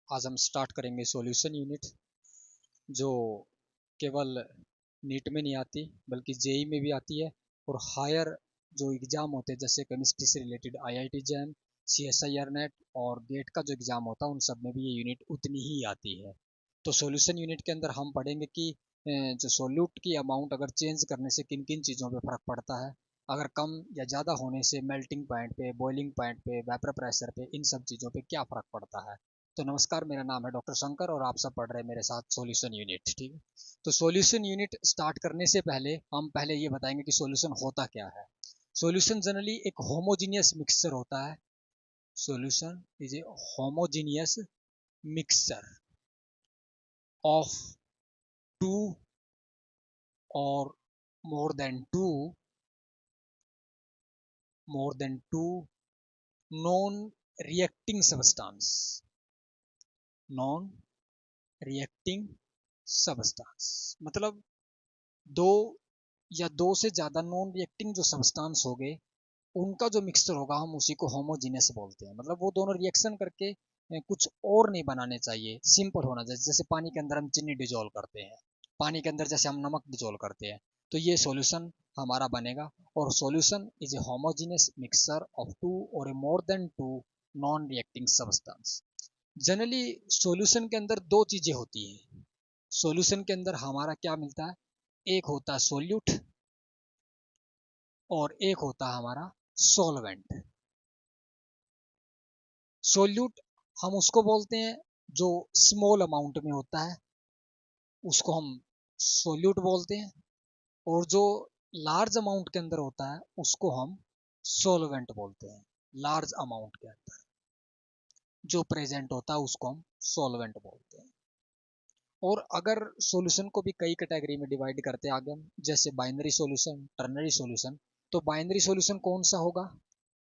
आज हम स्टार्ट करेंगे सॉल्यूशन यूनिट, जो केवल नीट में नहीं आती बल्कि जेई में भी आती है। और हायर जो एग्ज़ाम होते हैं जैसे केमिस्ट्री से related IIT jam, CSIR net और गेट का जो एग्ज़ाम होता है उन सब में भी ये यूनिट उतनी ही आती है। तो सॉल्यूशन यूनिट के अंदर हम पढ़ेंगे कि जो सोल्यूट की अमाउंट अगर चेंज करने से किन किन चीज़ों पे फ़र्क पड़ता है, अगर कम या ज़्यादा होने से मेल्टिंग पॉइंट पे, बॉइलिंग पॉइंट पे, वेपर प्रेशर पे, इन सब चीज़ों पे क्या फ़र्क पड़ता है। तो नमस्कार, मेरा नाम है डॉक्टर शंकर और आप सब पढ़ रहे हैं मेरे साथ सॉल्यूशन यूनिट। ठीक है, तो सॉल्यूशन यूनिट स्टार्ट करने से पहले हम पहले ये बताएंगे कि सॉल्यूशन होता क्या है। सॉल्यूशन जनरली एक होमोजीनियस मिक्सचर होता है। Solution is a homogeneous mixture of two और more than two non reacting substance, non reacting substance मतलब दो या दो से ज़्यादा नॉन रिएक्टिंग जो सबस्टांस हो गए उनका जो मिक्सचर होगा हम उसी को होमोजीनियस बोलते हैं। मतलब वो दोनों रिएक्शन करके कुछ और नहीं बनाने चाहिए, सिंपल होना चाहिए। जैसे पानी के अंदर हम चीनी डिजोल्व करते हैं, पानी के अंदर जैसे हम नमक डिजोल्व करते हैं, तो ये सॉल्यूशन हमारा बनेगा। और solution is a homogeneous mixture of two or a more than two non reacting substance. Generally solution के अंदर दो चीजें होती है। सॉल्यूशन के अंदर हमारा क्या मिलता है, एक होता है सोल्यूट और एक होता है हमारा सॉल्वेंट। सोल्यूट हम उसको बोलते हैं जो स्मॉल अमाउंट में होता है, उसको हम सोल्यूट बोलते हैं। और जो लार्ज अमाउंट के अंदर होता है उसको हम सॉल्वेंट बोलते हैं। लार्ज अमाउंट के अंदर जो प्रेजेंट होता है उसको हम सॉल्वेंट बोलते हैं। और अगर सॉल्यूशन को भी कई कैटेगरी में डिवाइड करते हैं आगे हम, जैसे बाइनरी सॉल्यूशन, टर्नरी सॉल्यूशन। तो बाइनरी सॉल्यूशन कौन सा होगा,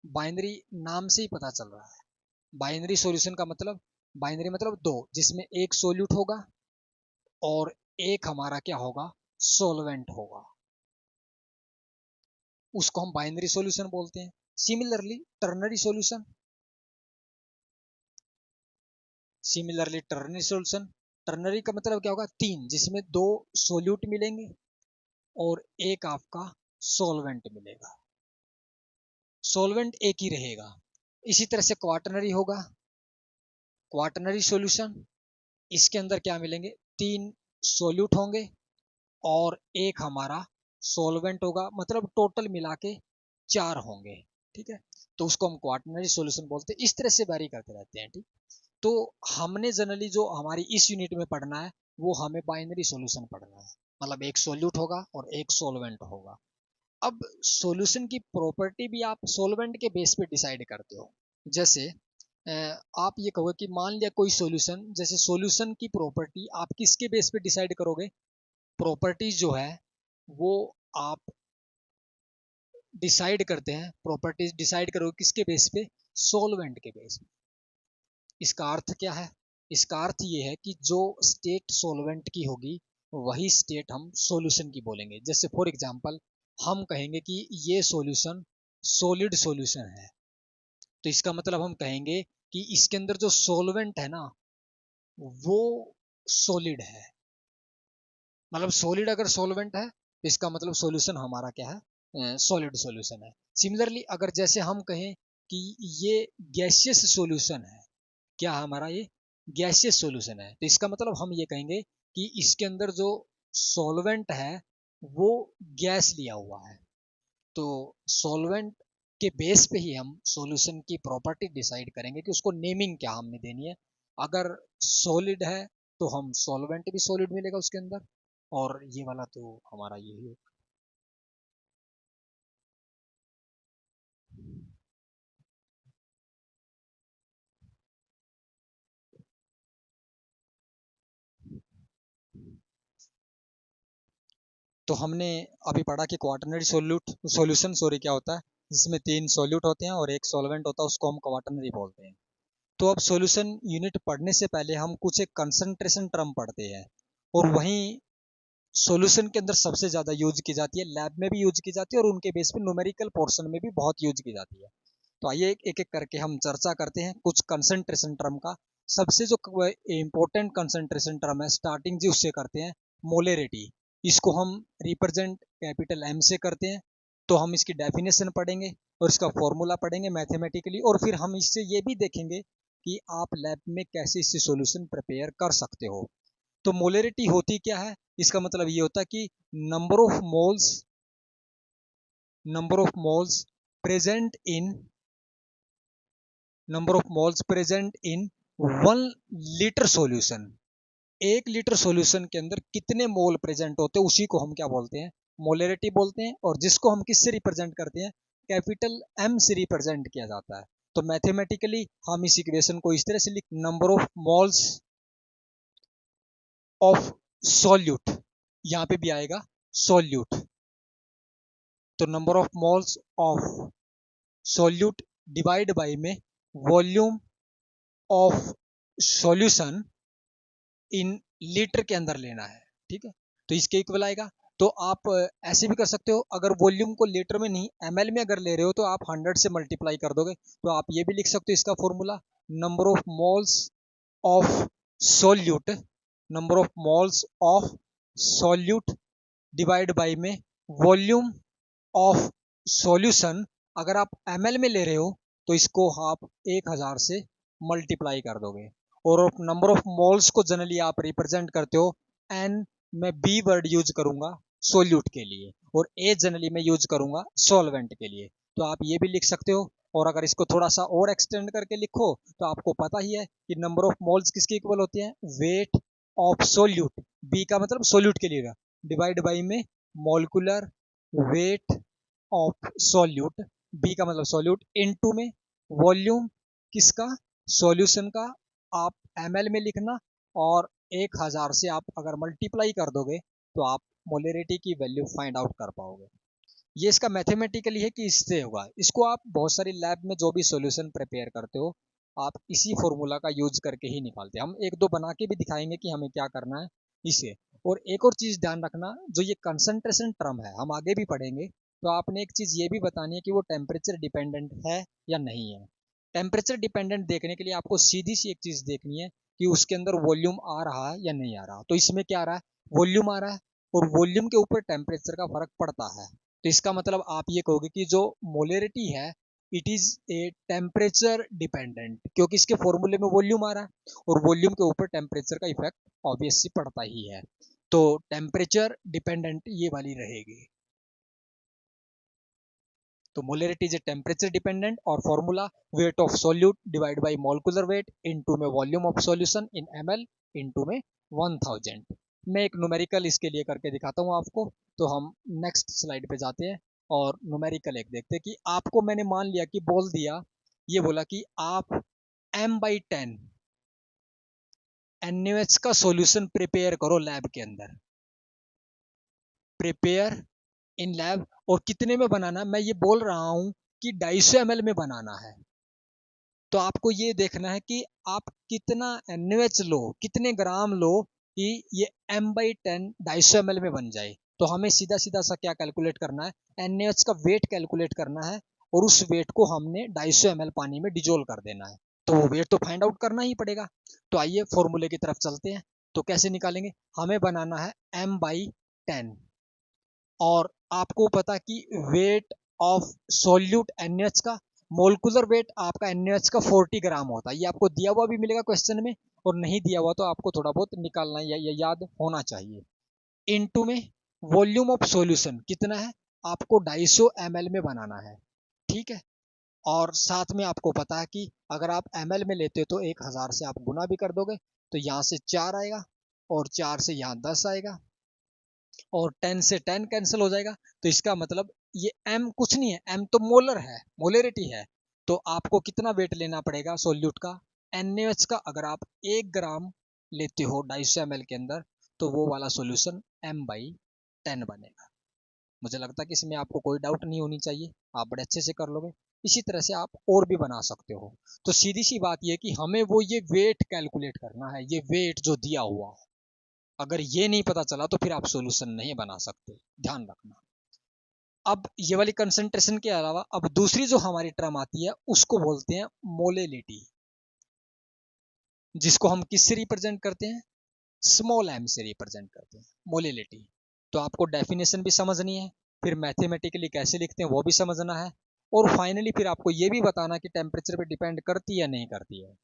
बाइनरी नाम से ही पता चल रहा है। बाइनरी सॉल्यूशन का मतलब, बाइनरी मतलब दो, जिसमें एक सोल्यूट होगा और एक हमारा क्या होगा, सॉल्वेंट होगा, उसको हम बाइनरी सॉल्यूशन बोलते हैं। सिमिलरली टर्नरी सॉल्यूशन, टर्नरी का मतलब क्या होगा, तीन, जिसमें दो सोल्यूट मिलेंगे और एक आपका सॉल्वेंट मिलेगा, सॉल्वेंट एक ही रहेगा। इसी तरह से क्वाटरनरी होगा, क्वाटरनरी सॉल्यूशन, इसके अंदर क्या मिलेंगे, तीन सोल्यूट होंगे और एक हमारा सॉल्वेंट होगा, मतलब टोटल मिला के चार होंगे। ठीक है, तो उसको हम क्वाटरनरी सॉल्यूशन बोलते हैं। इस तरह से वेरी करते रहते हैं। ठीक, तो हमने जनरली जो हमारी इस यूनिट में पढ़ना है वो हमें बाइनरी सॉल्यूशन पढ़ना है, मतलब एक सोल्यूट होगा और एक सॉल्वेंट होगा। अब सॉल्यूशन की प्रॉपर्टी भी आप सॉल्वेंट के बेस पे डिसाइड करते हो। जैसे आप ये कहोगे कि मान लिया कोई सॉल्यूशन, जैसे सॉल्यूशन की प्रॉपर्टी आप किसके बेस पे डिसाइड करोगे, प्रॉपर्टीज जो है वो आप डिसाइड करते हैं, प्रॉपर्टीज डिसाइड करोगे किसके बेस पे, सॉल्वेंट के बेस पे। इसका अर्थ क्या है, इसका अर्थ ये है कि जो स्टेट सॉल्वेंट की होगी वही स्टेट हम सॉल्यूशन की बोलेंगे। जैसे फॉर एग्जांपल हम कहेंगे कि ये सॉल्यूशन सॉलिड सॉल्यूशन है, तो इसका मतलब हम कहेंगे कि इसके अंदर जो सॉल्वेंट है ना वो सॉलिड है। मतलब सॉलिड अगर सॉल्वेंट है तो इसका मतलब सॉल्यूशन हमारा क्या है, सॉलिड सॉल्यूशन है। सिमिलरली अगर जैसे हम कहें कि ये गैसियस सॉल्यूशन है, क्या हमारा ये गैसियस सॉल्यूशन है, तो इसका मतलब हम ये कहेंगे कि इसके अंदर जो सॉल्वेंट है वो गैस लिया हुआ है। तो सॉल्वेंट के बेस पे ही हम सॉल्यूशन की प्रॉपर्टी डिसाइड करेंगे कि उसको नेमिंग क्या हमने देनी है। अगर सॉलिड है तो हम सॉल्वेंट भी सॉलिड मिलेगा उसके अंदर, और ये वाला तो हमारा यही है। तो हमने अभी पढ़ा कि क्वाटरनरी सॉल्यूशन क्या होता है, जिसमें तीन सॉल्यूट होते हैं और एक सॉल्वेंट होता है, उसको हम क्वाटरनरी बोलते हैं। तो अब सॉल्यूशन यूनिट पढ़ने से पहले हम कुछ एक कंसंट्रेशन टर्म पढ़ते हैं, और वहीं सॉल्यूशन के अंदर सबसे ज़्यादा यूज की जाती है, लैब में भी यूज की जाती है और उनके बेस पे न्यूमेरिकल पोर्शन में भी बहुत यूज की जाती है। तो आइए एक एक करके हम चर्चा करते हैं कुछ कंसंट्रेशन टर्म का, सबसे जो इम्पोर्टेंट कंसंट्रेशन टर्म है स्टार्टिंग जी उससे करते हैं, मोलेरिटी। इसको हम रिप्रेजेंट कैपिटल एम से करते हैं। तो हम इसकी डेफिनेशन पढ़ेंगे और इसका फॉर्मूला पढ़ेंगे मैथमेटिकली, और फिर हम इससे ये भी देखेंगे कि आप लैब में कैसे इससे सॉल्यूशन प्रिपेयर कर सकते हो। तो मोलेरिटी होती क्या है, इसका मतलब ये होता है कि number of moles present in number of moles present in 1 litre solution. 1 litre solution के अंदर कितने मोल प्रेजेंट होते हैं उसी को हम क्या बोलते हैं, मोलेरिटी बोलते हैं। और जिसको हम किससे रिप्रेजेंट करते हैं, कैपिटल एम से रिप्रेजेंट किया जाता है। तो मैथमेटिकली हम इस इक्वेशन को इस तरह से लिख, number of moles of solute, यहां पे भी आएगा सॉल्यूट। तो number of moles of solute divide by में volume of solution in litre के अंदर लेना है। ठीक है, तो इसके इक्वल आएगा। तो आप ऐसे भी कर सकते हो, अगर वॉल्यूम को लीटर में नहीं एमएल में अगर ले रहे हो तो आप 100 से मल्टीप्लाई कर दोगे। तो आप ये भी लिख सकते हो इसका formula, number of moles of solute, number of moles of solute divide by में वॉल्यूम ऑफ सॉल्यूशन। अगर आप एमएल में ले रहे हो तो इसको आप 1000 से मल्टीप्लाई कर दोगे। और नंबर ऑफ मोल्स को जनरली आप रिप्रेजेंट करते हो एन, मैं बी वर्ड यूज करूंगा सोल्यूट के लिए, और ए जनरली मैं यूज करूंगा सॉल्वेंट के लिए। तो आप ये भी लिख सकते हो। और अगर इसको थोड़ा सा और एक्सटेंड करके लिखो तो आपको पता ही है कि नंबर ऑफ मोल्स किसके इक्वल होते हैं, वेट ऑफ सोल्यूट, बी का मतलब सोल्यूट के लिए, डिवाइड बाई में molecular weight of solute, b का मतलब सॉल्यूट, इनटू में वॉल्यूम किसका, सॉल्यूशन का। आप एमएल में लिखना, और 1000 से आप अगर मल्टीप्लाई कर दोगे तो आप मोलेरिटी की वैल्यू फाइंड आउट कर पाओगे। ये इसका मैथमेटिकली है कि इससे होगा। इसको आप बहुत सारी लैब में जो भी सॉल्यूशन प्रिपेयर करते हो आप इसी फॉर्मूला का यूज करके ही निकालते हैं। हम एक दो बना के भी दिखाएंगे कि हमें क्या करना है इसे। और एक और चीज ध्यान रखना, जो ये कंसंट्रेशन टर्म है हम आगे भी पढ़ेंगे, तो आपने एक चीज ये भी बतानी है कि वो टेम्परेचर डिपेंडेंट है या नहीं है। टेम्परेचर डिपेंडेंट देखने के लिए आपको सीधी सी एक चीज देखनी है कि उसके अंदर वॉल्यूम आ रहा है या नहीं आ रहा। तो इसमें क्या आ रहा है, वॉल्यूम आ रहा है, और वॉल्यूम के ऊपर टेम्परेचर का फर्क पड़ता है। तो इसका मतलब आप ये कहोगे कि जो मोलेरिटी है it is a temperature dependent, क्योंकि इसके फॉर्मूले में वॉल्यूम आ रहा है और वॉल्यूम के ऊपर टेम्परेचर का इफेक्ट ऑब्वियसली पड़ता ही है। तो टेम्परेचर डिपेंडेंट ये वाली रहेगी। तो molarity is a temperature dependent, और formula weight of solute divide by molecular weight into में volume of solution in ML into में 1000। मैं एक न्यूमेरिकल इसके लिए करके दिखाता हूँ आपको। तो हम नेक्स्ट स्लाइड पे जाते हैं और न्यूमेरिकल एक देखते हैं कि आपको मैंने मान लिया कि बोल दिया, ये बोला कि आप m/10 NaOH का सॉल्यूशन प्रिपेयर करो लैब के अंदर, प्रिपेयर इन लैब। और कितने में बनाना, मैं ये बोल रहा हूं कि 250 ml में बनाना है। तो आपको ये देखना है कि आप कितना NaOH लो, कितने ग्राम लो कि ये m/10 250 ml में बन जाए। तो हमें सीधा सीधा सा क्या कैलकुलेट करना है, NaOH का वेट कैलकुलेट करना है, और उस वेट को हमने 250 ml पानी में डिजोल्व कर देना है। तो वो वेट तो फाइंड आउट करना ही पड़ेगा। तो आइए फॉर्मूले की तरफ चलते हैं। तो कैसे निकालेंगे, हमें बनाना है m/10, और आपको पता कि वेट ऑफ सोल्यूट NaOH का, मोलिकुलर वेट आपका NaOH का 40 ग्राम होता है। ये आपको दिया हुआ भी मिलेगा क्वेश्चन में, और नहीं दिया हुआ तो आपको थोड़ा बहुत निकालना या याद होना चाहिए। इनटू में वॉल्यूम ऑफ सॉल्यूशन कितना है, आपको 250 ml में बनाना है। ठीक है, और साथ में आपको पता है कि अगर आप ml में लेते हो तो 1000 से आप गुना भी कर दोगे, तो यहाँ से 4 आएगा, और 4 से यहाँ 10 आएगा, और 10 से 10 कैंसिल हो जाएगा। तो इसका मतलब ये m कुछ नहीं है, m तो मोलर है, मोलेरिटी है। तो आपको कितना वेट लेना पड़ेगा सोल्यूट का, NaOH का, अगर आप 1 ग्राम लेते हो 250 ml के अंदर, तो वो वाला सोल्यूशन m/10 बनेगा। मुझे लगता है कि इसमें आपको कोई डाउट नहीं होनी चाहिए, आप बड़े अच्छे से कर लोगे। इसी तरह से आप और भी बना सकते हो। तो सीधी सी बात यह कि हमें वो ये वेट कैलकुलेट करना है, ये वेट जो दिया हुआ है। अगर ये नहीं पता चला तो फिर आप सॉल्यूशन नहीं बना सकते, ध्यान रखना। अब ये वाली कंसंट्रेशन के अलावा अब दूसरी जो हमारी टर्म आती है उसको बोलते हैं मोलेलिटी। जिसको हम किससे रिप्रेजेंट करते हैं, स्मॉल m से रिप्रेजेंट करते हैं, मोलिलिटी। तो आपको डेफिनेशन भी समझनी है, फिर मैथमेटिकली कैसे लिखते हैं वो भी समझना है, और फाइनली फिर आपको ये भी बताना कि टेम्परेचर पे डिपेंड करती है या नहीं करती है,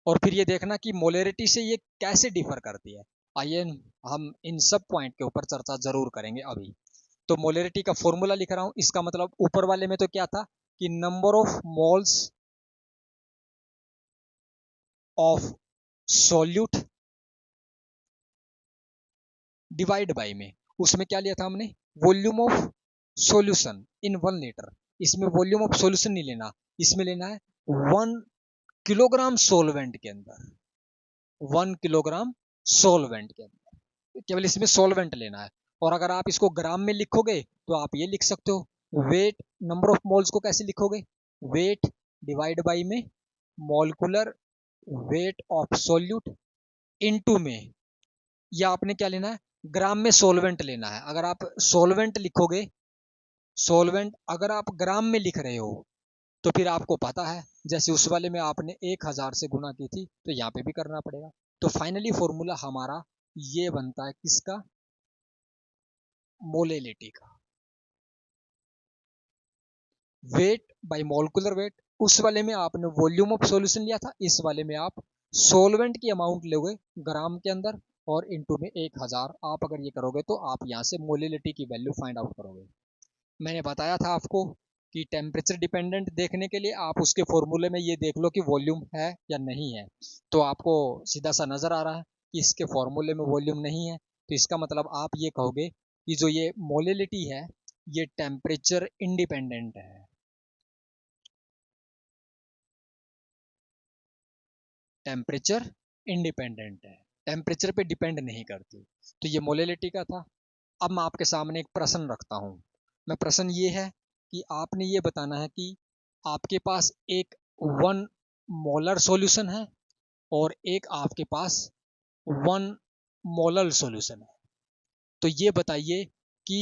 और फिर ये देखना कि मोलरिटी से ये कैसे डिफर करती है। आइए हम इन सब पॉइंट के ऊपर चर्चा जरूर करेंगे अभी। तो मोलरिटी का फॉर्मूला लिख रहा हूं, इसका मतलब ऊपर वाले में तो क्या था कि number of moles of solute divide by में, उसमें क्या लिया था हमने, volume of solution in 1 litre. इसमें वॉल्यूम ऑफ सॉल्यूशन नहीं लेना, इसमें लेना है 1 किलोग्राम सॉल्वेंट के अंदर, 1 किलोग्राम सॉल्वेंट के अंदर, केवल इसमें सॉल्वेंट लेना है। और अगर आप इसको ग्राम में लिखोगे तो आप ये लिख सकते हो वेट, नंबर ऑफ मोल्स को कैसे लिखोगे, वेट डिवाइड बाई में molecular weight of solute into में, या आपने क्या लेना है, ग्राम में सॉल्वेंट लेना है। अगर आप सॉल्वेंट लिखोगे, सॉल्वेंट अगर आप ग्राम में लिख रहे हो तो फिर आपको पता है, जैसे उस वाले में आपने 1000 से गुना की थी तो यहाँ पे भी करना पड़ेगा। तो फाइनली फॉर्मूला हमारा ये बनता है किसका, मोलेलिटी का, वेट बाय मॉलिक्यूलर वेट। उस वाले में आपने वॉल्यूम ऑफ सॉल्यूशन लिया था, इस वाले में आप सॉल्वेंट की अमाउंट लोगे ग्राम के अंदर और इनटू में 1000। आप अगर ये करोगे तो आप यहाँ से मोलिलिटी की वैल्यू फाइंड आउट करोगे। मैंने बताया था आपको कि टेम्परेचर डिपेंडेंट देखने के लिए आप उसके फॉर्मूले में ये देख लो कि वॉल्यूम है या नहीं है। तो आपको सीधा सा नजर आ रहा है कि इसके फॉर्मूले में वॉल्यूम नहीं है, तो इसका मतलब आप ये कहोगे कि जो ये मोलिलिटी है ये टेम्परेचर इंडिपेंडेंट है, टेम्परेचर इंडिपेंडेंट है, टेम्परेचर पे डिपेंड नहीं करती। तो ये मोलिलिटी का था। अब मैं आपके सामने एक प्रश्न रखता हूँ। मैं प्रश्न ये है कि आपने ये बताना है कि आपके पास एक 1 मोलर सॉल्यूशन है और एक आपके पास 1 मोलर सॉल्यूशन है। तो ये बताइए कि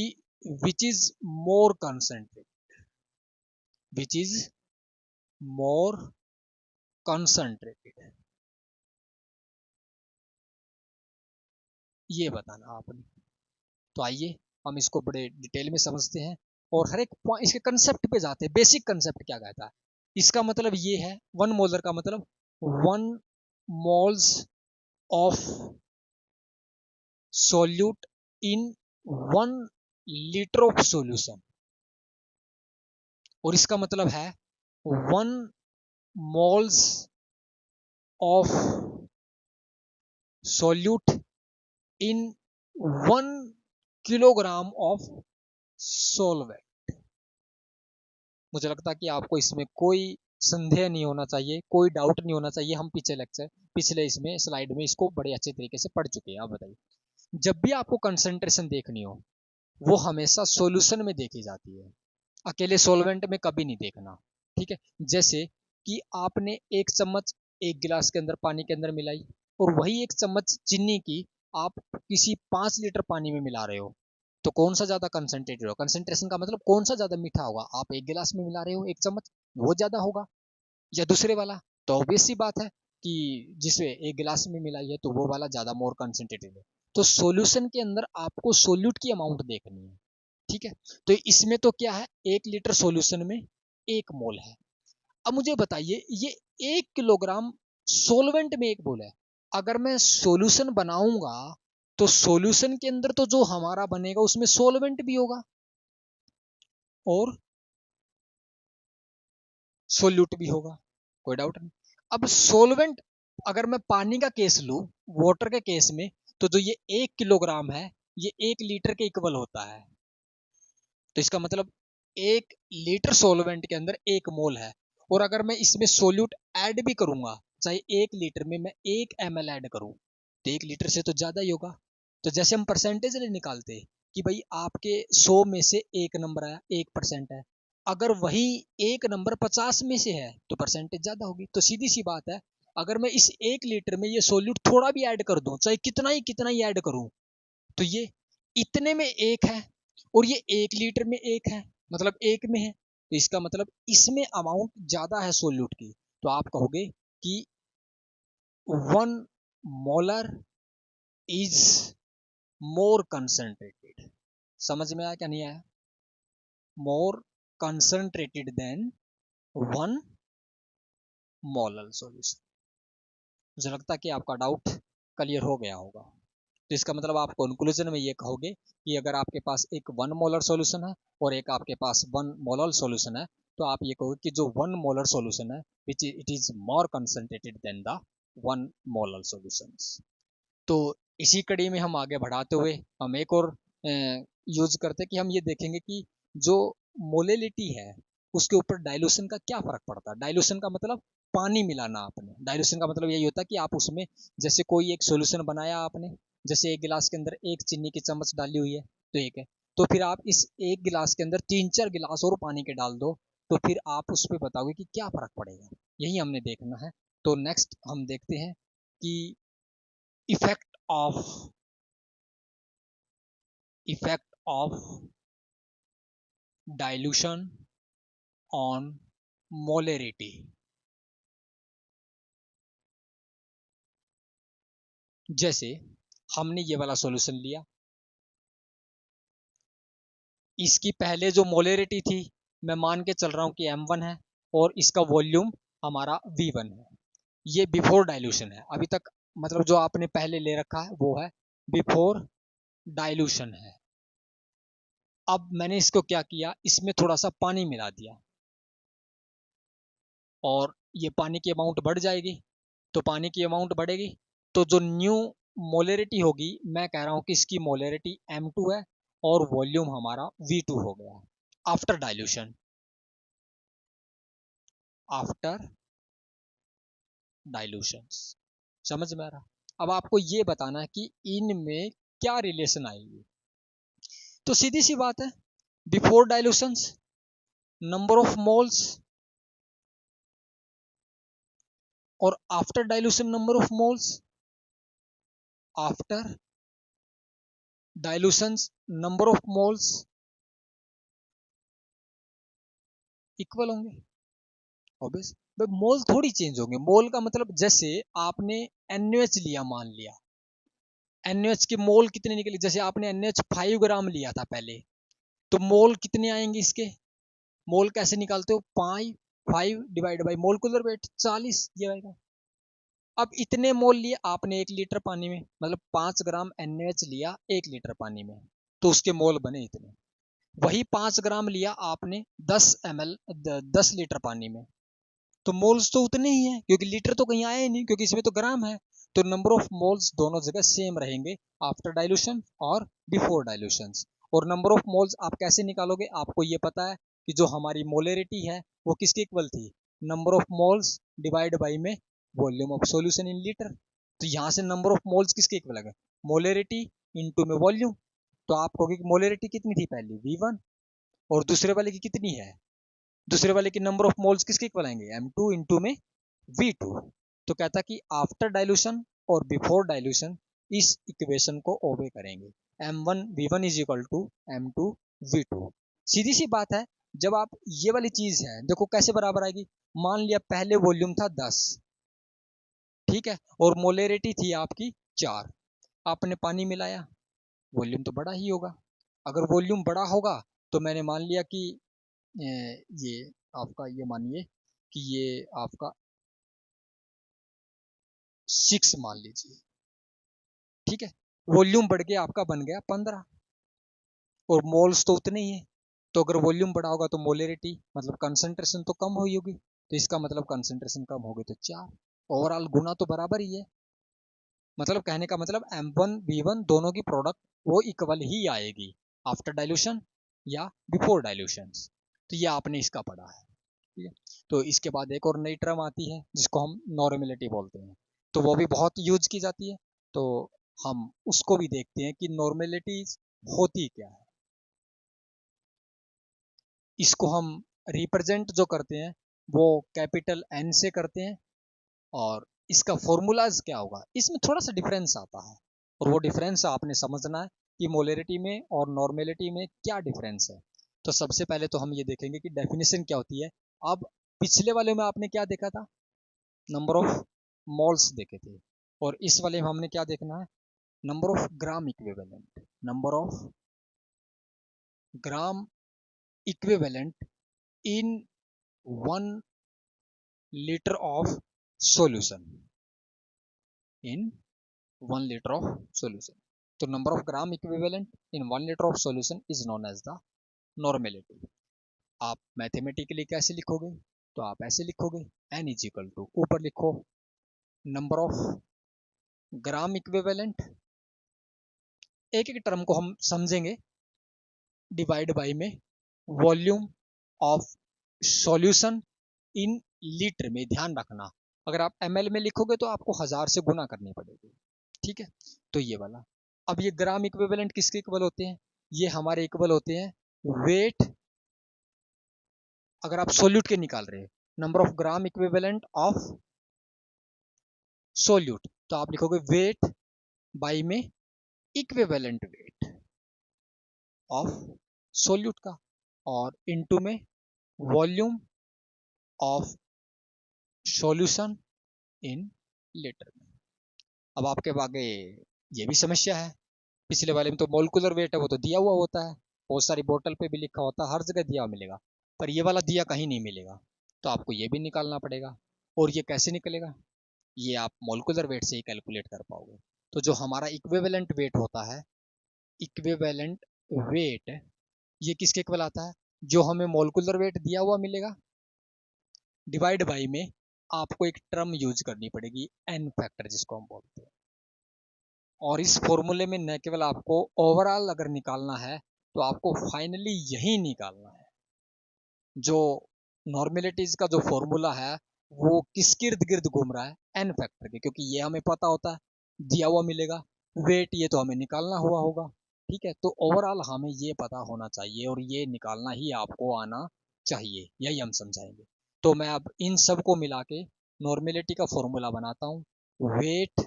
which is more concentrated, which is more concentrated, ये बताना आपने। तो आइए हम इसको बड़े डिटेल में समझते हैं और हर एक इसके कंसेप्ट पे जाते हैं। बेसिक कंसेप्ट क्या कहता है, इसका मतलब ये है 1 मोलर का मतलब 1 moles of solute in 1 litre of solution, और इसका मतलब है 1 moles of solute in 1 kilogram of solvent. मुझे लगता है कि आपको इसमें कोई संदेह नहीं होना चाहिए, कोई डाउट नहीं होना चाहिए। हम पिछले इसमें स्लाइड में इसको बड़े अच्छे तरीके से पढ़ चुके हैं। आप बताइए, जब भी आपको कंसंट्रेशन देखनी हो वो हमेशा सॉल्यूशन में देखी जाती है, अकेले सॉल्वेंट में कभी नहीं देखना। ठीक है, जैसे कि आपने 1 चम्मच एक गिलास के अंदर पानी के अंदर मिलाई और वही 1 चम्मच चीनी की आप किसी 5 लीटर पानी में मिला रहे हो, तो कौन सा ज्यादा कंसंट्रेटेड होगा, कंसंट्रेशन का मतलब कौन सा ज्यादा मीठा होगा, आप एक गिलास में मिला रहे हो 1 चम्मच, वो ज्यादा होगा या दूसरे वाला। तो ऑब्वियस सी बात है कि जिसमें एक गिलास में मिलाई है तो वो वाला ज्यादा मोर कंसंट्रेटेड है। तो सॉल्यूशन के अंदर आपको सोल्यूट की अमाउंट देखनी है। ठीक है, तो इसमें तो क्या है, 1 लीटर सॉल्यूशन में 1 मोल है। अब मुझे बताइए ये 1 किलोग्राम सोलवेंट में 1 मोल है, अगर मैं सॉल्यूशन बनाऊंगा तो सॉल्यूशन के अंदर तो जो हमारा बनेगा उसमें सोलवेंट भी होगा और सोल्यूट भी होगा, कोई डाउट नहीं। अब सोलवेंट अगर मैं पानी का केस लूं, वाटर के केस में, तो जो ये 1 किलोग्राम है ये 1 लीटर के इक्वल होता है। तो इसका मतलब 1 लीटर सोलवेंट के अंदर 1 मोल है, और अगर मैं इसमें सोल्यूट ऐड भी करूंगा, चाहे 1 लीटर में मैं 1 ml ऐड करूं, तो 1 लीटर से तो ज्यादा ही होगा। तो जैसे हम परसेंटेज निकालते कि भाई आपके 100 में से 1 नंबर आया, 1% है, अगर वही 1 नंबर 50 में से है तो परसेंटेज ज्यादा होगी। तो सीधी सी बात है, अगर मैं इस 1 लीटर में ये सोल्यूट थोड़ा भी ऐड कर दूं, चाहे कितना ही ऐड करूं, तो ये इतने में 1 है और ये 1 लीटर में 1 है, मतलब 1 में है, तो इसका मतलब इसमें अमाउंट ज्यादा है सोल्यूट की। तो आप कहोगे कि 1 मोलर इज मोर कंसंट्रेटेड। समझ में आया क्या नहीं आया? मोर कंसंट्रेटेड देन 1 मोलर सॉल्यूशन। मुझे लगता है कि आपका डाउट क्लियर हो गया होगा। तो इसका मतलब आप कंक्लूजन में ये कहोगे कि अगर आपके पास एक 1 मोलर सॉल्यूशन है और एक आपके पास 1 मोलर सॉल्यूशन है, तो आप ये कहोगे कि जो 1 मोलर सॉल्यूशन है which it is more concentrated than the 1 molar solutions. तो इसी कड़ी में हम आगे बढ़ाते हुए हम एक और यूज करते हैं कि हम ये देखेंगे कि जो मोलेलिटी है उसके ऊपर डाइल्यूशन का क्या फर्क पड़ता है। डाइल्यूशन का मतलब पानी मिलाना। आपने डाइल्यूशन का मतलब यही होता है कि आप उसमें जैसे कोई एक सॉल्यूशन बनाया आपने, जैसे एक गिलास के अंदर एक चीनी की चम्मच डाली हुई है, तो एक है, तो फिर आप इस एक गिलास के अंदर 3-4 गिलास और पानी के डाल दो, तो फिर आप उस पर बताओगे कि क्या फर्क पड़ेगा। यही हमने देखना है। तो नेक्स्ट हम देखते हैं कि इफेक्ट ऑफ डाइल्यूशन ऑन मोलेरिटी। जैसे हमने ये वाला सॉल्यूशन लिया, इसकी पहले जो मोलेरिटी थी मैं मान के चल रहा हूं कि m1 है और इसका वॉल्यूम हमारा v1 है। ये बिफोर डाइल्यूशन है अभी तक, मतलब जो आपने पहले ले रखा है वो है बिफोर डाइल्यूशन है। अब मैंने इसको क्या किया, इसमें थोड़ा सा पानी मिला दिया और ये पानी की अमाउंट बढ़ जाएगी। तो पानी की अमाउंट बढ़ेगी तो जो न्यू मोलेरिटी होगी, मैं कह रहा हूं कि इसकी मोलेरिटी m2 है और वॉल्यूम हमारा v2 हो गया आफ्टर डाइल्यूशन। After dilutions. समझ में आ रहा? अब आपको ये बताना है कि इनमें क्या रिलेशन आएगी। तो सीधी सी बात है, before dilutions number of moles और after dilution number of moles. After dilutions number of moles equal होंगे। ऑब्वियस, मोल थोड़ी चेंज होंगे। मोल का मतलब जैसे आपने NaOH लिया, मान लिया NaOH के मोल कितने निकले, जैसे आपने NaOH 5 ग्राम लिया था पहले, तो मोल कितने आएंगे इसके? मोल कैसे निकालते हो? 5 डिवाइड बाई मोलकुलर वेट 40 ये आएगा। अब इतने मोल लिए आपने 1 लीटर पानी में, मतलब 5 ग्राम NaOH लिया 1 लीटर पानी में, तो उसके मोल बने इतने। वही 5 ग्राम लिया आपने 10 लीटर पानी में, तो मोल्स तो उतने ही हैं क्योंकि लीटर तो कहीं आया ही नहीं, क्योंकि इसमें तो ग्राम है। तो नंबर ऑफ मोल्स दोनों जगह सेम रहेंगे, आफ्टर डाइल्यूशन और बिफोर डाइल्यूशन। और नंबर ऑफ मोल्स आप कैसे निकालोगे? आपको ये पता है कि जो हमारी मोलेरिटी है वो किसके इक्वल थी? Number of moles divide by में volume of solution in litre. तो यहाँ से नंबर ऑफ मोल्स किसके इक्वल है? मोलेरिटी इनटू में वॉल्यूम। तो आप कहोगे कि मोलेरिटी कितनी थी पहले? v1, और दूसरे वाले की कितनी है? दूसरे वाले की नंबर ऑफ मोल्स किसके इक्वल आएंगे? m2 इंटू में v2। तो कहता कि आफ्टर डाइल्यूशन और बिफोर डाइल्यूशन इस इक्वेशन को ओबे करेंगे। m1 v1 is equal to m2 v2। सीधी सी बात है, जब आप ये वाली चीज है देखो कैसे बराबर आएगी। मान लिया पहले वॉल्यूम था 10, ठीक है, और मोलेरिटी थी आपकी 4, आपने पानी मिलाया, वॉल्यूम तो बड़ा ही होगा। अगर वॉल्यूम बड़ा होगा तो मैंने मान लिया कि ये आपका, ये मानिए कि ये आपका 6 मान लीजिए, ठीक है, वॉल्यूम बढ़ गया आपका बन गया 15, और मोल्स तो उतने ही है। तो अगर वॉल्यूम बढ़ा होगा तो मोलेरिटी मतलब कंसंट्रेशन तो कम हुई होगी, तो इसका मतलब कंसंट्रेशन कम होगी तो 4। ओवरऑल गुना तो बराबर ही है। मतलब कहने का मतलब m1 v1 दोनों की प्रोडक्ट वो इक्वल ही आएगी आफ्टर डाइल्यूशन या बिफोर डाइल्यूशन। तो ये आपने इसका पढ़ा है, ठीक है। तो इसके बाद एक और नई टर्म आती है जिसको हम नॉर्मेलिटी बोलते हैं, तो वो भी बहुत यूज की जाती है। तो हम उसको भी देखते हैं कि नॉर्मेलिटी होती क्या है। इसको हम रिप्रेजेंट जो करते हैं वो कैपिटल N से करते हैं, और इसका फॉर्मूलाज क्या होगा, इसमें थोड़ा सा डिफरेंस आता है, और वो डिफरेंस आपने समझना है कि मोलेरिटी में और नॉर्मेलिटी में क्या डिफरेंस है। तो सबसे पहले तो हम ये देखेंगे कि डेफिनेशन क्या होती है। अब पिछले वाले में आपने क्या देखा था? नंबर ऑफ मोल्स देखे थे, और इस वाले में हमने क्या देखना है, number of gram equivalent, number of gram equivalent in 1 litre of solution, in 1 litre of solution. तो number of gram equivalent in 1 litre of solution is known as the normality. आप मैथमेटिकली कैसे लिखोगे, तो आप ऐसे लिखोगे, n इज इक्वल टू, ऊपर लिखो नंबर ऑफ ग्राम इक्विवेलेंट, एक एक टर्म को हम समझेंगे, डिवाइड बाई में volume of solution in litre में। ध्यान रखना, अगर आप ml में लिखोगे तो आपको 1000 से गुना करनी पड़ेगी, ठीक है। तो ये वाला, अब ये ग्राम इक्विवेलेंट किसके इक्वल होते हैं, ये हमारे इक्वल होते हैं वेट, अगर आप सोल्यूट के निकाल रहे हैं, number of gram equivalent of solute, तो आप लिखोगे वेट बाई में इक्विवेलेंट वेट ऑफ सोल्यूट का, और इनटू में volume of solution in litre में। अब आपके आगे ये भी समस्या है, पिछले वाले में तो मोलिकुलर वेट है वो तो दिया हुआ होता है, बहुत सारी बोतल पे भी लिखा होता है, हर जगह दिया मिलेगा, पर ये वाला दिया कहीं नहीं मिलेगा, तो आपको ये भी निकालना पड़ेगा। और ये कैसे निकलेगा, ये आप मोलिकुलर वेट से ही कैलकुलेट कर पाओगे। तो जो हमारा इक्विवेलेंट वेट होता है, इक्विवेलेंट वेट, ये किसके इक्वल आता है, जो हमें मोलिकुलर वेट दिया हुआ मिलेगा, डिवाइड बाई में आपको एक टर्म यूज करनी पड़ेगी, एन फैक्टर जिसको हम बोलते हैं। और इस फॉर्मूले में न केवल आपको ओवरऑल अगर निकालना है, तो आपको फाइनली यही निकालना है, जो नॉर्मेलिटीज का जो फॉर्मूला है वो किसके इर्द गिर्द घूम रहा है, एन फैक्टर के, क्योंकि ये हमें पता होता है, दिया हुआ मिलेगा वेट, ये तो हमें निकालना हुआ होगा, ठीक है। तो ओवरऑल हमें ये पता होना चाहिए और ये निकालना ही आपको आना चाहिए, यही हम समझाएंगे। तो मैं अब इन सब को मिला के नॉर्मेलिटी का फॉर्मूला बनाता हूँ, वेट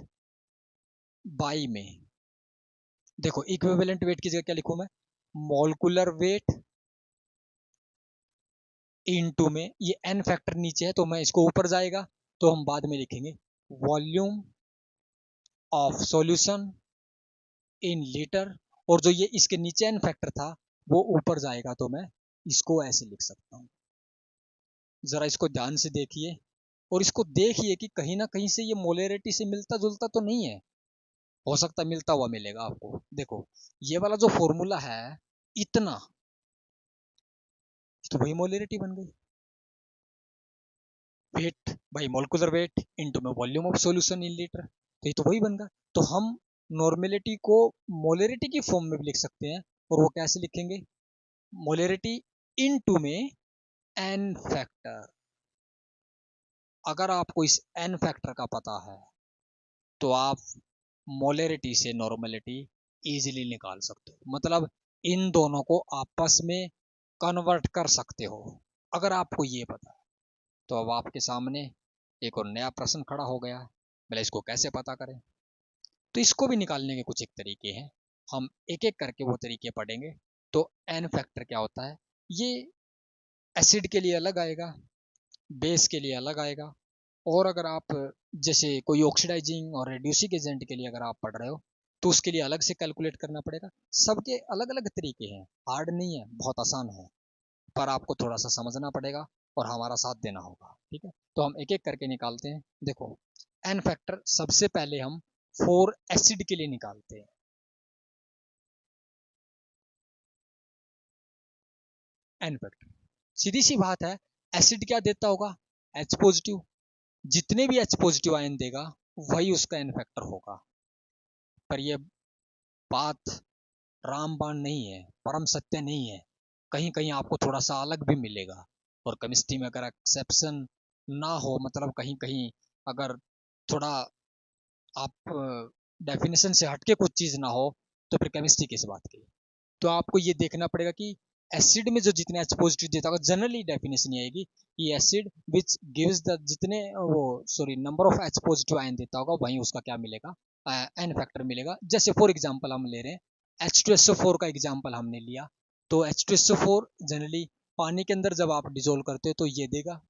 बाई में, देखो इक्विवेलेंट वेट की जगह क्या लिखूं मैं, मोलिकुलर वेट इनटू में, ये एन फैक्टर नीचे है तो मैं इसको ऊपर जाएगा, तो हम बाद में लिखेंगे volume of solution in litre, और जो ये इसके नीचे एन फैक्टर था वो ऊपर जाएगा, तो मैं इसको ऐसे लिख सकता हूं। जरा इसको ध्यान से देखिए, और इसको देखिए कि कहीं ना कहीं से ये मोलरिटी से मिलता जुलता तो नहीं है, हो सकता है मिलता हुआ मिलेगा आपको। देखो ये वाला जो फॉर्मूला है इतना, तो वही मोलरिटी बन गई, weight by molecular weight into में volume of solution in litre, तो ये तो वही बन गया। तो हम नॉर्मेलिटी को मोलरिटी की फॉर्म में भी लिख सकते हैं, और वो कैसे लिखेंगे, मोलरिटी इनटू में एन फैक्टर। अगर आपको इस एन फैक्टर का पता है तो आप मोलरिटी से नॉर्मेलिटी इजीली निकाल सकते हो, मतलब इन दोनों को आपस में कन्वर्ट कर सकते हो, अगर आपको ये पता है। तो अब आपके सामने एक और नया प्रश्न खड़ा हो गया है, भले इसको कैसे पता करें। तो इसको भी निकालने के कुछ एक तरीके हैं, हम एक एक करके वो तरीके पढ़ेंगे। तो एन फैक्टर क्या होता है, ये एसिड के लिए अलग आएगा, बेस के लिए अलग आएगा, और अगर आप जैसे कोई ऑक्सीडाइजिंग और रिड्यूसिंग एजेंट के लिए अगर आप पढ़ रहे हो तो उसके लिए अलग से कैलकुलेट करना पड़ेगा। सबके अलग अलग तरीके हैं, हार्ड नहीं है, बहुत आसान है, पर आपको थोड़ा सा समझना पड़ेगा और हमारा साथ देना होगा, ठीक है। तो हम एक एक करके निकालते हैं। देखो एन फैक्टर सबसे पहले हम 4 एसिड के लिए निकालते हैं। एन फैक्टर, सीधी सी बात है, एसिड क्या देता होगा, एच पॉजिटिव, जितने भी एच पॉजिटिव आयन देगा वही उसका एन फैक्टर होगा। पर यह बात रामबाण नहीं है, परम सत्य नहीं है, कहीं कहीं आपको थोड़ा सा अलग भी मिलेगा। और केमिस्ट्री में अगर एक्सेप्शन ना हो, मतलब कहीं कहीं अगर थोड़ा आप डेफिनेशन से हटके कुछ चीज ना हो, तो फिर केमिस्ट्री किस बात की। तो आपको ये देखना पड़ेगा कि एसिड में जो जितने एच पॉजिटिव देता होगा, जनरली डेफिनेशन ये आएगी कि एसिड विच गिव्स द, जितने वो sorry number of H positive ion देता होगा वहीं उसका क्या मिलेगा, एन फैक्टर मिलेगा। जैसे फॉर एग्जांपल हम ले रहे हैं H2SO4 का एग्जांपल हमने लिया, तो H2SO4 जनरली पानी के अंदर जब आप डिजोल्व करते हो तो ये देगा,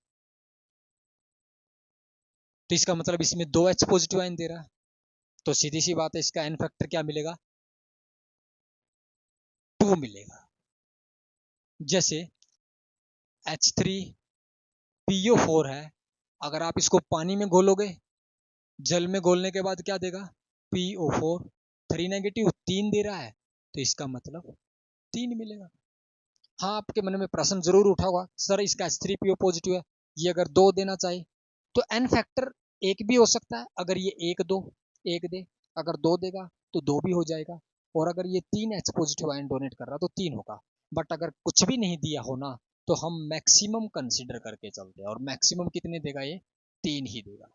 तो इसका मतलब इसमें 2 H पॉजिटिव आयन दे रहा है, तो सीधी सी बात है इसका एन फैक्टर क्या मिलेगा, 2 मिलेगा। जैसे H3PO4 है, अगर आप इसको पानी में घोलोगे, जल में घोलने के बाद क्या देगा, PO4, 3 नेगेटिव 3 दे रहा है, तो इसका मतलब 3 मिलेगा। हाँ, आपके मन में प्रश्न जरूर उठा होगा, सर इसका H3PO पॉजिटिव है, ये अगर 2 देना चाहे तो एन फैक्टर 1 भी हो सकता है, अगर ये 1 2 1 दे, अगर 2 देगा तो 2 भी हो जाएगा, और अगर ये 3 H पॉजिटिव आयन डोनेट कर रहा तो 3 होगा। बट अगर कुछ भी नहीं दिया हो ना, तो हम मैक्सिमम कंसिडर करके चलते हैं, और मैक्सिमम कितने देगा, ये 3 ही देगा।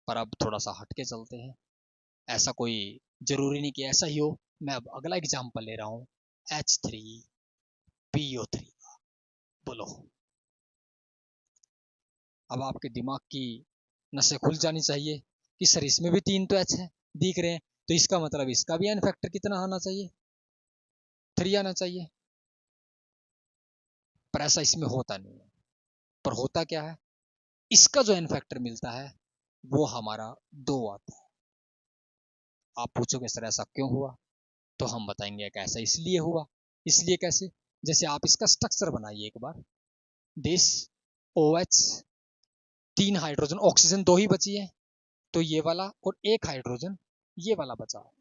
पर अब थोड़ा सा हटके चलते हैं, ऐसा कोई जरूरी नहीं कि ऐसा ही हो। मैं अब अगला एग्जाम्पल ले रहा हूँ, H3PO3 का। बोलो, अब आपके दिमाग की नसें खुल जानी चाहिए कि सर इसमें भी 3 तो H है दिख रहे हैं, तो इसका मतलब इसका भी एन फैक्टर कितना आना चाहिए, 3 आना चाहिए। पर ऐसा इसमें होता नहीं है। पर होता क्या है, इसका जो एन फैक्टर मिलता है वो हमारा 2 आता है। आप पूछोगे सर ऐसा क्यों हुआ, तो हम बताएंगे कि ऐसा इसलिए हुआ। इसलिए कैसे, जैसे आप इसका स्ट्रक्चर बनाइए एक बार, दिस OH, 3 हाइड्रोजन, ऑक्सीजन 2 ही बची है, तो ये वाला और 1 हाइड्रोजन ये वाला बचा है।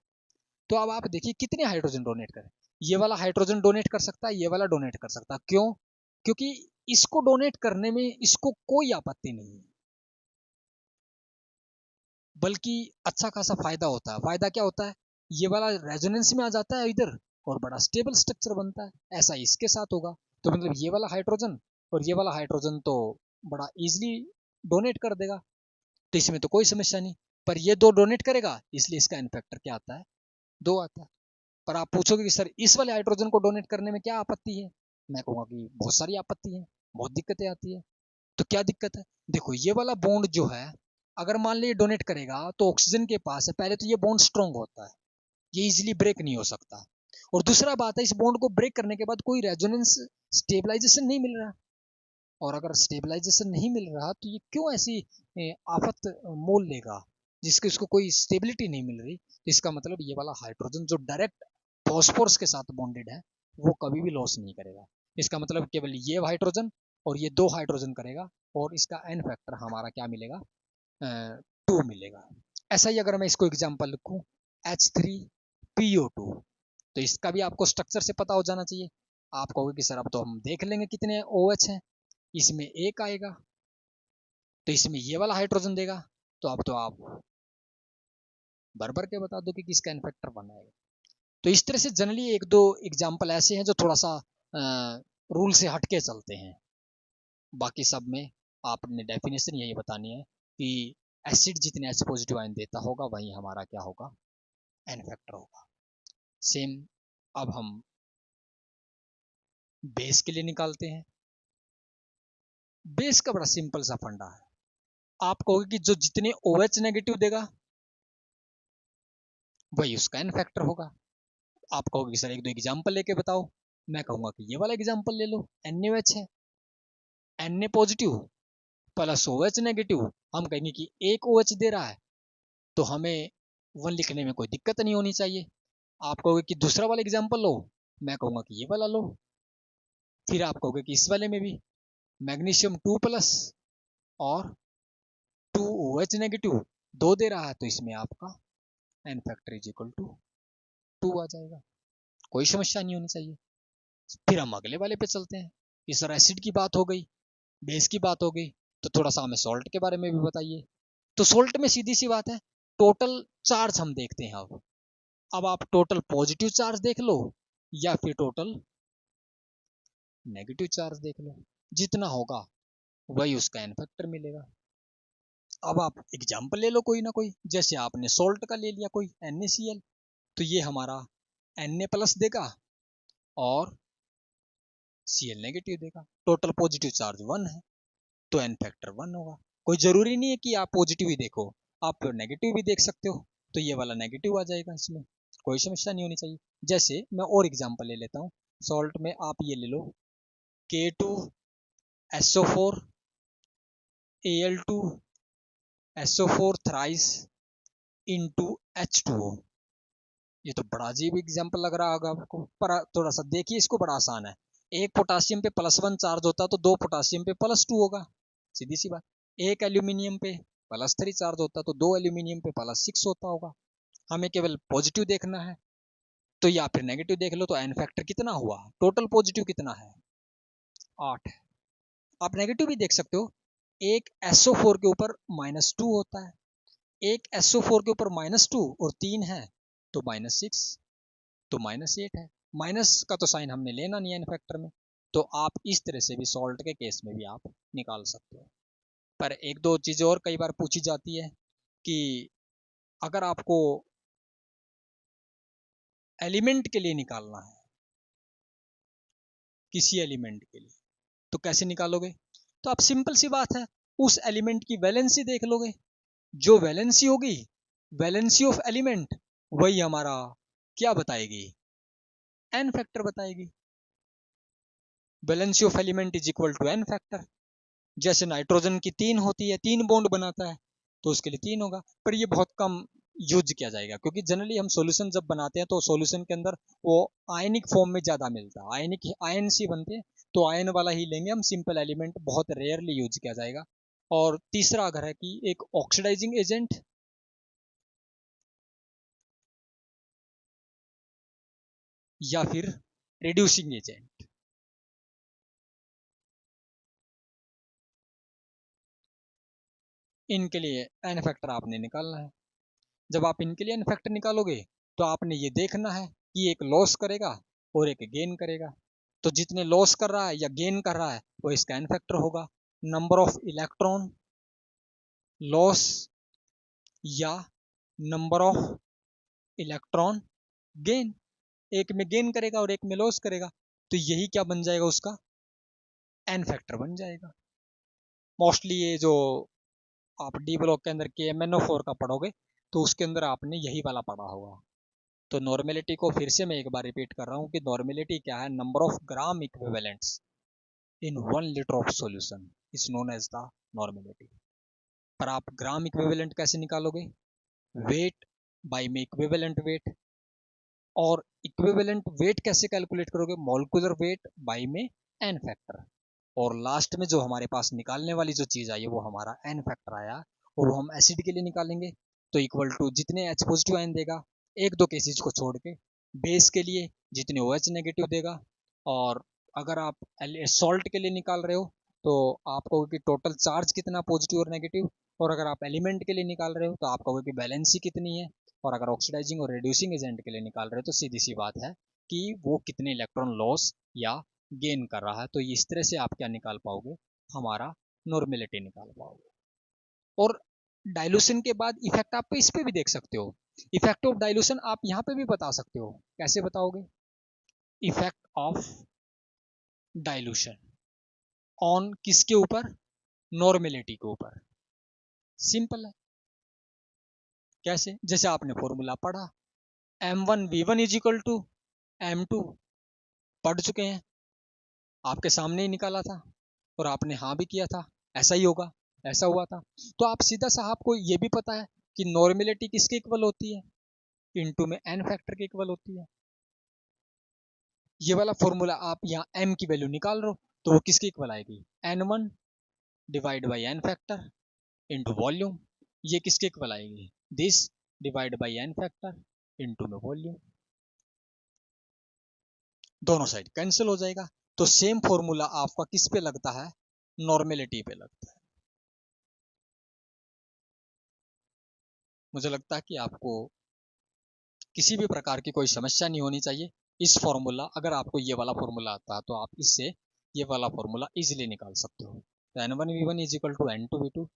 तो अब आप देखिए कितने हाइड्रोजन डोनेट करें, ये वाला हाइड्रोजन डोनेट कर सकता है, ये वाला डोनेट कर सकता है, क्यों, क्योंकि इसको डोनेट करने में इसको कोई आपत्ति नहीं है, बल्कि अच्छा खासा फायदा होता है। फायदा क्या होता है, ये वाला रेजोनेंस में आ जाता है इधर, और बड़ा स्टेबल स्ट्रक्चर बनता है। ऐसा इसके साथ होगा, तो मतलब ये वाला हाइड्रोजन और ये वाला हाइड्रोजन तो बड़ा इजीली डोनेट कर देगा, तो इसमें तो कोई समस्या नहीं। पर ये 2 डोनेट करेगा, इसलिए इसका एन फैक्टर क्या आता है, 2 आता है। पर आप पूछोगे कि सर इस वाले हाइड्रोजन को डोनेट करने में क्या आपत्ति है, मैं कहूंगा कि बहुत सारी आपत्ति है, बहुत दिक्कतें आती है। तो क्या दिक्कत है, देखो ये वाला बॉन्ड जो है, अगर मान लीजिए डोनेट करेगा तो ऑक्सीजन के पास है, पहले तो ये बॉन्ड स्ट्रांग होता है, ये इजीली ब्रेक नहीं हो सकता, और दूसरा बात है इस बॉन्ड को ब्रेक करने के बाद कोई रेजोनेंस स्टेबलाइजेशन नहीं मिल रहा, और अगर स्टेबलाइजेशन नहीं मिल रहा तो ये क्यों ऐसी आफत मोल लेगा जिसकी उसको कोई स्टेबिलिटी नहीं मिल रही। तो इसका मतलब ये वाला हाइड्रोजन जो डायरेक्ट फॉस्फोरस के साथ बॉन्डेड है, वो कभी भी लॉस नहीं करेगा। इसका मतलब केवल ये हाइड्रोजन और ये 2 हाइड्रोजन करेगा, और इसका एन फैक्टर हमारा क्या मिलेगा, 2 मिलेगा। ऐसा ही अगर मैं इसको एग्जाम्पल लिखूं, H3PO2, तो इसका भी आपको स्ट्रक्चर से पता हो जाना चाहिए। आप कहोगे कि सर अब तो हम देख लेंगे कितने OH हैं, इसमें 1 आएगा, तो इसमें ये वाला हाइड्रोजन देगा, तो अब तो आप भर के बता दो कि किसका एन फैक्टर 1 आएगा। तो इस तरह से जनरली 1-2 एग्जाम्पल ऐसे हैं जो थोड़ा सा रूल से हटके चलते हैं। बाकी सब में आपने डेफिनेशन यही बतानी है कि एसिड जितने H पॉजिटिव आयन देता होगा वही हमारा क्या होगा, एन फैक्टर होगा। सेम अब हम बेस के लिए निकालते हैं। बेस का बड़ा सिंपल सा फंडा है, आप कहोगे कि जो जितने OH नेगेटिव देगा वही उसका एन फैक्टर होगा। आप कहोगे कि सर 1-2 एग्जाम्पल लेके बताओ, मैं कहूंगा कि ये वाला एग्जाम्पल ले लो, NaOH है, Na positive plus OH negative, हम कहेंगे कि 1 OH दे रहा है, तो हमें 1 लिखने में कोई दिक्कत नहीं होनी चाहिए। आप कहोगे कि दूसरा वाला एग्जाम्पल लो, मैं कहूंगा कि ये वाला लो। फिर आप कहोगे कि इस वाले में भी मैग्नीशियम 2 प्लस और 2 OH नेगेटिव 2 दे रहा है, तो इसमें आपका n factor is equal to 2 आ जाएगा, कोई समस्या नहीं होनी चाहिए। फिर हम अगले वाले पे चलते हैं कि सर एसिड की बात हो गई, बेस की बात हो गई, तो थोड़ा सा हमें सॉल्ट के बारे में भी बताइए। तो सॉल्ट में सीधी सी बात है, टोटल चार्ज हम देखते हैं। अब आप टोटल पॉजिटिव चार्ज देख लो या फिर टोटल नेगेटिव चार्ज देख लो, जितना होगा वही उसका एन फैक्टर मिलेगा। अब आप एग्जाम्पल ले लो कोई ना कोई, जैसे आपने सॉल्ट का ले लिया कोई NaCl, तो ये हमारा Na प्लस देगा और Cl नेगेटिव देगा, टोटल पॉजिटिव चार्ज 1 है, तो एन फैक्टर 1 होगा। कोई जरूरी नहीं है कि आप पॉजिटिव ही देखो, आप नेगेटिव भी देख सकते हो, तो ये वाला नेगेटिव आ जाएगा, इसमें कोई समस्या नहीं होनी चाहिए। जैसे मैं और एग्जांपल ले लेता हूँ, सॉल्ट में आप ये ले लो K2SO4 Al2 SO4 thrice into H2O। ये तो बड़ा अजीब एग्जाम्पल लग रहा होगा आपको, पर थोड़ा सा देखिए, इसको बड़ा आसान है। एक पोटासियम पे +1 चार्ज होता तो दो पोटासियम पे +2 होगा, सीधी सी बात। एक एल्यूमिनियम पे +3 चार्ज होता तो दो एल्यूमिनियम पे +6 होता होगा। हमें केवल पॉजिटिव देखना है, तो या फिर नेगेटिव देख लो। तो एन फैक्टर कितना हुआ, टोटल पॉजिटिव कितना है, 8 है। आप नेगेटिव भी देख सकते हो, एक SO4 के ऊपर -2 होता है, एक SO4 के ऊपर -2 और 3 है तो -6, तो -8 है। माइनस का तो साइन हमने लेना नहीं है एन फैक्टर में, तो आप इस तरह से भी सॉल्ट के केस में भी आप निकाल सकते हो। पर एक दो चीजें और कई बार पूछी जाती है कि अगर आपको एलिमेंट के लिए निकालना है, किसी एलिमेंट के लिए, तो कैसे निकालोगे? तो आप सिंपल सी बात है, उस एलिमेंट की वैलेंसी देख लोगे। जो वैलेंसी होगी, वैलेंसी ऑफ एलिमेंट, वही हमारा क्या बताएगी, एन फैक्टर बताएगी। Valency of element is equal to n factor. जैसे नाइट्रोजन की 3 होती है, 3 बॉन्ड बनाता है, तो उसके लिए 3 होगा। पर ये बहुत कम यूज किया जाएगा, क्योंकि जनरली हम सॉल्यूशन जब बनाते हैं तो सॉल्यूशन के अंदर वो आयनिक फॉर्म में ज्यादा मिलता है, आयनिक आयन सी बनते हैं, तो आयन वाला ही लेंगे हम। सिंपल एलिमेंट बहुत रेयरली यूज किया जाएगा। और तीसरा अगर है कि एक ऑक्सीडाइजिंग एजेंट या फिर रिड्यूसिंग एजेंट, इनके लिए एन फैक्टर आपने निकालना है। जब आप इनके लिए एन फैक्टर निकालोगे तो आपने ये देखना है कि एक लॉस करेगा और एक गेन करेगा। तो जितने लॉस कर रहा है या गेन कर रहा है वो इसका एन फैक्टर होगा। नंबर ऑफ इलेक्ट्रॉन लॉस या नंबर ऑफ इलेक्ट्रॉन गेन, एक में गेन करेगा और एक में लॉस करेगा, तो यही क्या बन जाएगा, उसका एन फैक्टर बन जाएगा। मोस्टली ये जो आप डी ब्लॉक के अंदर KMnO4 का पढ़ोगे तो उसके अंदर आपने यही वाला पढ़ा होगा। तो नॉर्मेलिटी को फिर से मैं एक बार रिपीट कर रहा हूँ कि नॉर्मेलिटी क्या है, number of gram equivalents in 1 litre of solution is known as the normality. पर आप ग्राम इक्विवेलेंट कैसे निकालोगे, वेट बाय में इक्विवेलेंट वेट। और इक्विवेलेंट वेट कैसे कैलकुलेट करोगे, मॉलिक्यूलर वेट बाय में एन फैक्टर। और लास्ट में जो हमारे पास निकालने वाली जो चीज आई है वो हमारा एन फैक्टर आया, और वो हम एसिड के लिए निकालेंगे। तो इक्वल टू जितने H पॉजिटिव आयन देगा, एक दो केसेज को छोड़ के, बेस के लिए जितने OH नेगेटिव देगा। और अगर आप सॉल्ट के लिए निकाल रहे हो तो आप कहोगे कि टोटल चार्ज कितना पॉजिटिव और नेगेटिव। और अगर आप एलिमेंट के लिए निकाल रहे हो तो आप कहोगे कि बैलेंसी कितनी है। और अगर ऑक्सीडाइजिंग और रिड्यूसिंग एजेंट के लिए निकाल रहे हो तो सीधी सी बात है कि वो कितने इलेक्ट्रॉन लॉस या गेन कर रहा है। तो इस तरह से आप क्या निकाल पाओगे, हमारा नॉर्मेलिटी निकाल पाओगे। और डाइल्यूशन के बाद इफेक्ट आप इस पे भी देख सकते हो। इफेक्ट ऑफ डाइल्यूशन आप यहाँ पे भी बता सकते हो। कैसे बताओगे, इफेक्ट ऑफ डाइल्यूशन ऑन किसके ऊपर, नॉर्मेलिटी के ऊपर। सिंपल है। कैसे, जैसे आपने फॉर्मूला पढ़ा, M1V1 is equal to M2, पढ़ चुके हैं, आपके सामने ही निकाला था और आपने हाँ भी किया था, ऐसा ही होगा, ऐसा हुआ था। तो आप सीधा सा, आपको ये भी पता है कि नॉर्मेलिटी किसके इक्वल होती है, इनटू में एन फैक्टर के इक्वल होती है। ये वाला फॉर्मूला आप यहाँ m की वैल्यू निकाल रहे हो तो वो किसके इक्वल आएगी, N1 divide by n factor into volume. ये किसके इक्वल आएगी, this divide by n factor into में वॉल्यूम। दोनों साइड कैंसिल हो जाएगा। तो सेम फॉर्मूला आपका किस पे लगता है, नॉर्मेलिटी पे लगता है। मुझे लगता है कि आपको किसी भी प्रकार की कोई समस्या नहीं होनी चाहिए। इस फॉर्मूला, अगर आपको ये वाला फॉर्मूला आता है तो आप इससे ये वाला फॉर्मूला इजीली निकाल सकते हो। तो N1V1 is equal to N2V2।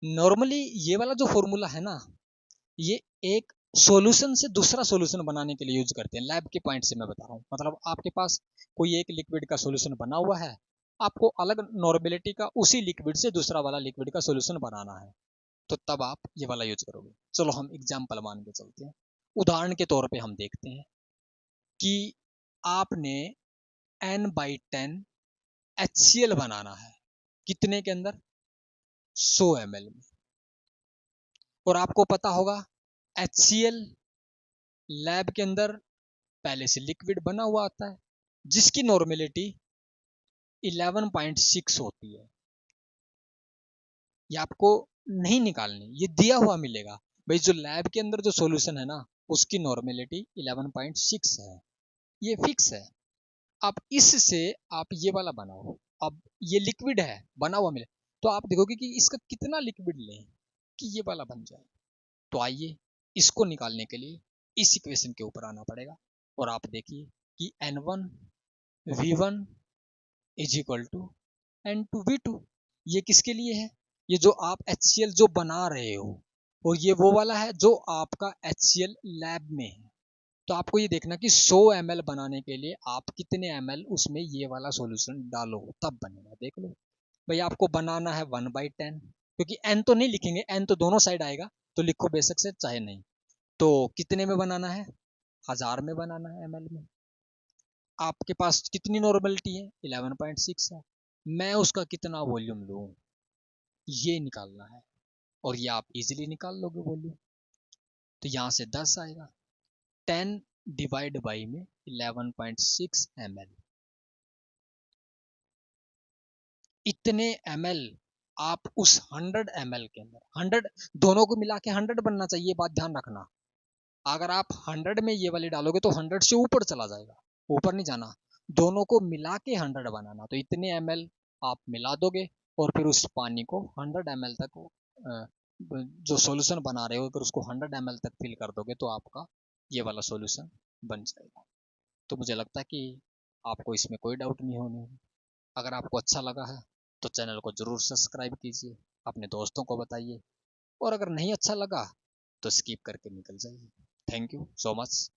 Normally ये वाला जो फॉर्मूला है ना, ये एक सॉल्यूशन से दूसरा सॉल्यूशन बनाने के लिए यूज करते हैं। लैब के पॉइंट से मैं बता रहा हूँ, मतलब आपके पास कोई एक लिक्विड का सॉल्यूशन बना हुआ है, आपको अलग नॉर्मेलिटी का उसी लिक्विड से दूसरा वाला लिक्विड का सॉल्यूशन बनाना है, तो तब आप ये वाला यूज करोगे। चलो हम एग्जाम्पल मान के चलते हैं। उदाहरण के तौर पे हम देखते हैं कि आपने N/10 HCl बनाना है, कितने के अंदर, 100 ml में। और आपको पता होगा HCl लैब के अंदर पहले से लिक्विड बना हुआ आता है जिसकी नॉर्मेलिटी 11.6 होती है। ये आपको नहीं निकालनी, ये दिया हुआ मिलेगा भाई। जो लैब के अंदर जो सॉल्यूशन है ना उसकी नॉर्मेलिटी 11.6 है, ये फिक्स है। अब इससे आप ये वाला बनाओ। अब ये लिक्विड है बना हुआ मिले तो आप देखोगे कि इसका कितना लिक्विड लें कि ये वाला बन जाए। तो आइए इसको निकालने के लिए इस इक्वेशन के ऊपर आना पड़ेगा और आप देखिए कि N1 V1 is equal to N2 V2। ये किसके लिए है? ये जो आप HCl जो बना रहे हो और ये वो वाला है जो आपका HCl लैब में है। तो आपको ये देखना कि 100 ml बनाने के लिए आप कितने ml उसमें ये वाला सॉल्यूशन डालो तब बनेगा। देख लो भाई, आपको बनाना है 1/10, क्योंकि n तो नहीं लिखेंगे, n तो दोनों साइड आएगा, तो लिखो बेशक से चाहे नहीं। तो कितने में बनाना है? 1000 में बनाना है ml में। आपके पास कितनी नॉर्मलिटी है? 11.6 है। मैं उसका कितना वॉल्यूम लूँ ये निकालना है और ये आप इजीली निकाल लोगे वॉल्यूम। तो यहाँ से 10 आएगा, 10 डिवाइड बाई में 11.6 ml। इतने ml आप उस 100 ml के अंदर 100 दोनों को मिला के 100 बनना चाहिए, बात ध्यान रखना। अगर आप 100 में ये वाले डालोगे तो 100 से ऊपर चला जाएगा, ऊपर नहीं जाना। दोनों को मिला के 100 बनाना। तो इतने ml आप मिला दोगे और फिर उस पानी को 100 ml तक जो सॉल्यूशन बना रहे हो अगर उसको 100 ml तक फिल कर दोगे तो आपका ये वाला सॉल्यूशन बन जाएगा। तो मुझे लगता है कि आपको इसमें कोई डाउट नहीं होने। अगर आपको अच्छा लगा है तो चैनल को ज़रूर सब्सक्राइब कीजिए, अपने दोस्तों को बताइए, और अगर नहीं अच्छा लगा तो स्किप करके निकल जाइए। Thank you so much.